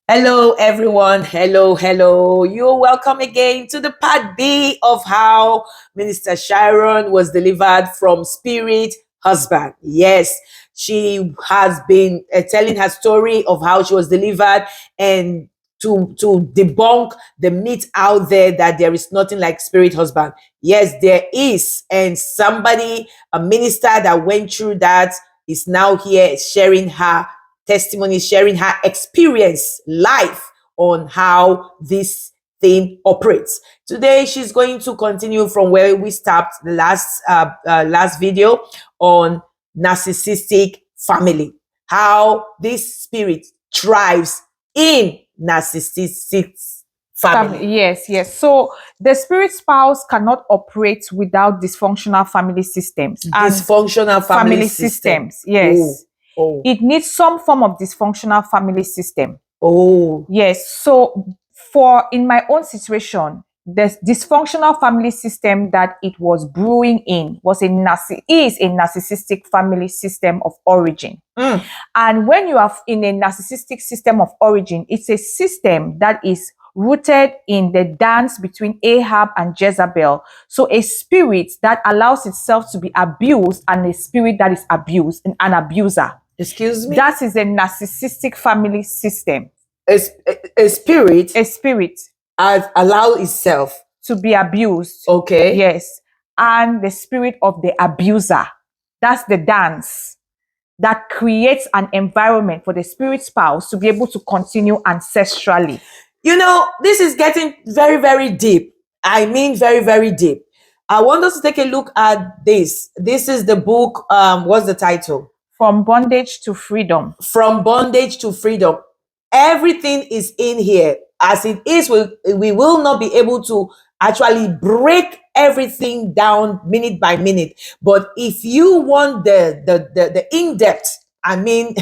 Hello, everyone. Hello. You're welcome again to the part B of how Minister Sharon was delivered from spirit husband. Yes, she has been telling her story of how she was delivered and to debunk the myth out there that there is nothing like spirit husband. Yes, there is. And somebody, a minister that went through that, is now here sharing her testimony, sharing her experience life on how this thing operates. Today, she's going to continue from where we stopped the last video on narcissistic family, how this spirit thrives in narcissistic family. Yes. So the spirit spouse cannot operate without dysfunctional family systems. Dysfunctional family systems. Yes. Oh. It needs some form of dysfunctional family system. Oh. Yes. So in my own situation, the dysfunctional family system that it was brewing in is a narcissistic family system of origin. And when you are in a narcissistic system of origin, it's a system that is rooted in the dance between Ahab and Jezebel. So a spirit that allows itself to be abused and a spirit that is abused and an abuser. Excuse me? That is a narcissistic family system. A spirit has allowed itself to be abused. Okay. Yes. And the spirit of the abuser. That's the dance that creates an environment for the spirit spouse to be able to continue ancestrally. You know, this is getting very, very deep. I mean, very, very deep. I want us to take a look at this. This is the book. What's the title? From Bondage to Freedom. From Bondage to Freedom. Everything is in here. As it is, we will not be able to actually break everything down minute by minute. But if you want the in-depth, I mean,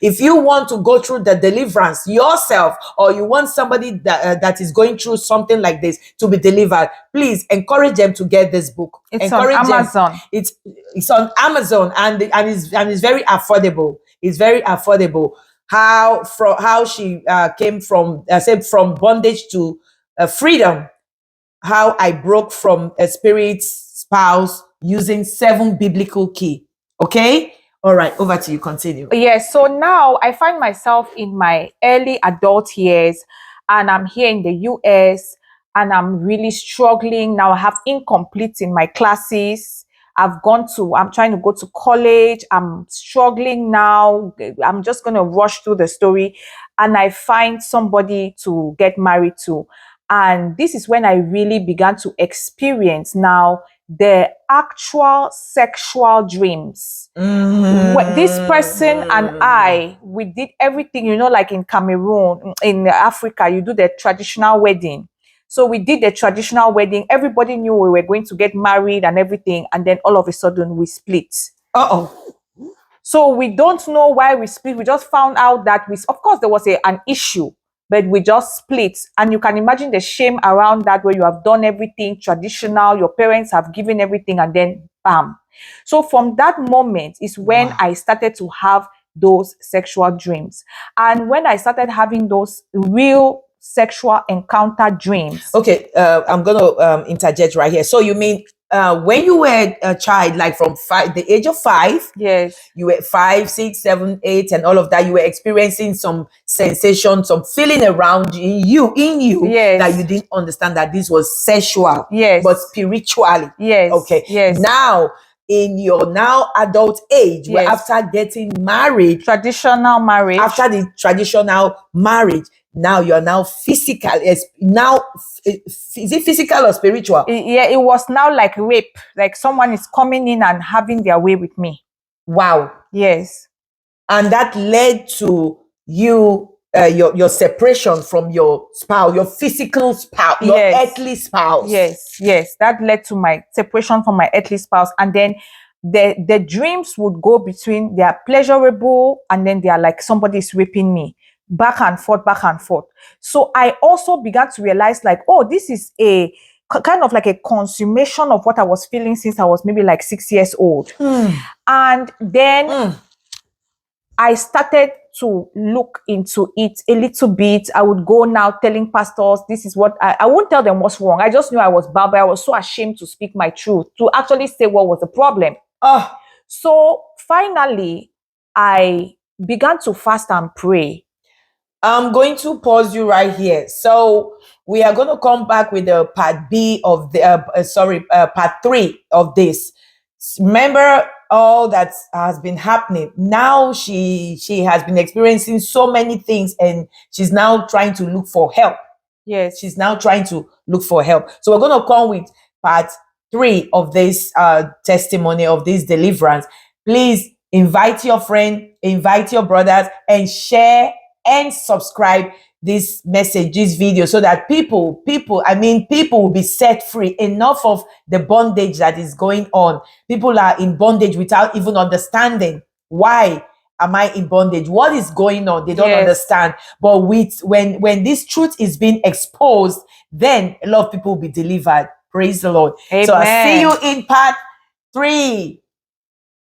if you want to go through the deliverance yourself, or you want somebody that is going through something like this to be delivered, please encourage them to get this book. It's on Amazon. It's on Amazon, and it's very affordable. It's very affordable. How she came from bondage to freedom. How I broke from a spirit spouse using 7 biblical key. Okay. All right, over to you. Continue. Yes. So now I find myself in my early adult years, and I'm here in the US, and I'm really struggling. Now I have incompletes in my classes. I'm trying to go to college. I'm struggling now. I'm just going to rush through the story. And I find somebody to get married to. And this is when I really began to experience now the actual sexual dreams. This person and we did everything, like in Cameroon, in Africa, you do the traditional wedding. So we did the traditional wedding. Everybody knew we were going to get married and everything. And then all of a sudden we split. So we don't know why we split. We just found out that of course, there was an issue, but we just split. And you can imagine the shame around that, where you have done everything traditional, your parents have given everything, and then bam. So from that moment is when I started to have those sexual dreams. And when I started having those real sexual encounter dreams. Okay, I'm going to interject right here. So you mean when you were a child, like from the age of 5, yes, you were 5, 6, 7, 8, and all of that, you were experiencing some sensation, some feeling around you, yes, that you didn't understand that this was sexual, yes, but spiritually. Yes. Okay. Yes. Now, in your now adult age, yes, where after getting married, traditional marriage, after the traditional marriage, now you're now physical. Now, is it physical or spiritual? It was now like rape. Like someone is coming in and having their way with me. Wow. Yes. And that led to you, your separation from your spouse, your physical spouse, your earthly spouse. Yes. That led to my separation from my earthly spouse. And then the dreams would go between, they are pleasurable, and then they are like somebody is raping me. Back and forth. So I also began to realize, like, oh, this is a kind of like a consummation of what I was feeling since I was maybe like 6 years old. And then I started to look into it a little bit. I would go now telling pastors, this is what I won't tell them what's wrong. I just knew I was bad, but I was so ashamed to speak my truth, to actually say what was the problem. Oh, So finally, I began to fast and pray. I'm going to pause you right here. So we are going to come back with the part B of the part 3 of this. Remember all that has been happening. Now she has been experiencing so many things, and she's now trying to look for help. Yes. She's now trying to look for help. So we're going to come with part 3 of this testimony, of this deliverance. Please invite your friend, invite your brothers, and share and subscribe this message, this video, so that people will be set free. Enough of the bondage that is going on. People are in bondage without even understanding why am I in bondage? What is going on? They don't Yes. understand. But when this truth is being exposed, then a lot of people will be delivered. Praise the Lord. So I'll see Amen. you in part 3.